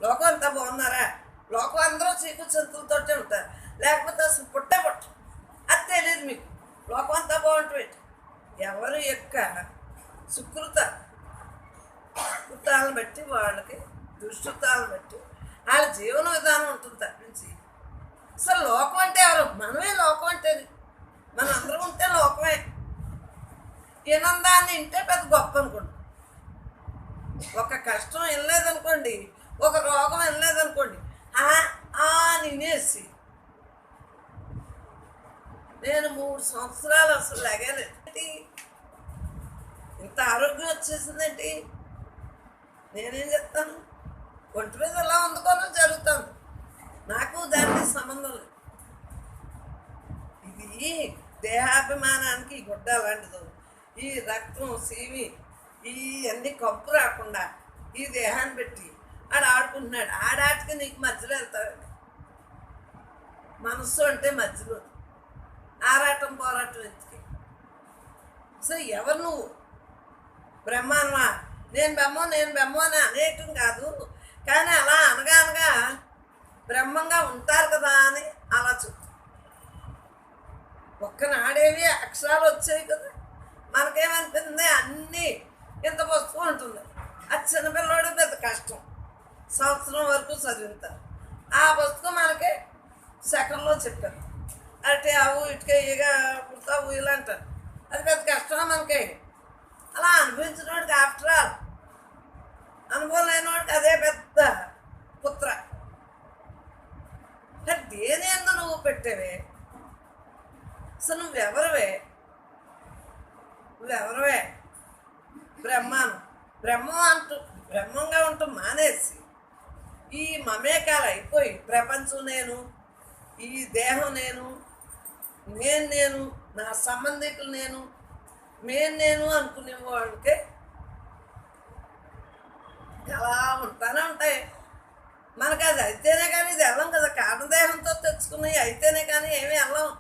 లోకం అంతా బాగున్నారా? లోకం అందరూ చీకు చింతలతోటే ఉంటారు, లేకపోతే అసలు పుట్టే పుట్ట. అది తెలియదు మీకు. లోకం అంతా బాగుంటుంది. ఎవరి యొక్క సుకృతాలను బట్టి, వాళ్ళకి దుష్కృతాలను బట్టి వాళ్ళ జీవన విధానం ఉంటుంది తప్పించి అసలు లోకం అంటే ఎవరు? మనమే లోకం అంటే. మన అందరం ఉంటే లోకమే. ఈనందాన్ని ఇంటే పెద్ద గొప్ప అనుకోండి. ఒక కష్టం వెళ్ళలేదనుకోండి, ఒక రోగం వెళ్ళలేదనుకోండి, నినేసి నేను 3 సంవత్సరాలు అసలు లగలేదు, ఇంత ఆరోగ్యం వచ్చేసిందేంటి, నేనేం చెప్తాను? ఒంటి మీద ఎలా అందుకోనో జరుగుతుంది. నాకు దానికి సంబంధం లేదు. ఇది దేహాభిమానానికి ఈ గుడ్డ అలాంటిది. ఈ రక్తం సీవి ఇవన్నీ కప్పు రాకుండా ఈ దేహాన్ని పెట్టి ఆడుకుంటున్నాడు. ఆడాటికి నీకు మధ్యలో వెళ్తాడు. మనస్సు అంటే మధ్యలో ఆరాటం పోరాటం ఎందుకు? సో ఎవరు నువ్వు? బ్రహ్మానమా? నేను బ్రహ్మ అని అనేయటం కాదు, కానీ అలా అనగా అనగా బ్రహ్మంగా ఉంటారు కదా అని అలా చెప్తాను. ఒక్కనాడేవి అక్షరాలు వచ్చాయి కదా, మనకేమనిపింది? అన్నీ ఇంత పుస్తకం ఉంటుంది. అది చిన్నపిల్లవాడు పెద్ద కష్టం, సంవత్సరం వరకు చదువుతారు. ఆ పుస్తకం మనకి సెకండ్లో చెప్పారు. అంటే అవు ఇటుక ఇక పుడతావు ఇలా అంటారు. అది పెద్ద కష్టం మనకి. అలా అనుభవించినోడికి ఆఫ్టర్ ఆల్ అనుభవం లేనివాడికి అదే పెద్ద పుత్ర. దేని ఎందు నువ్వు పెట్టేవే? అసలు నువ్వెవరవే? బ్రహ్మంగా ఉంటూ మానేసి ఈ మమేకాలు అయిపోయి ప్రపంచం నేను, ఈ దేహం నేను నా సంబంధికులు నేను అనుకునే వాళ్ళకి అలా ఉంటానే ఉంటాయి. మనకు అది అయితేనే కానీ ఇది వెళ్ళం కదా. కారణదేహంతో తెచ్చుకున్నవి అయితేనే కానీ ఏమీ వెళ్ళం.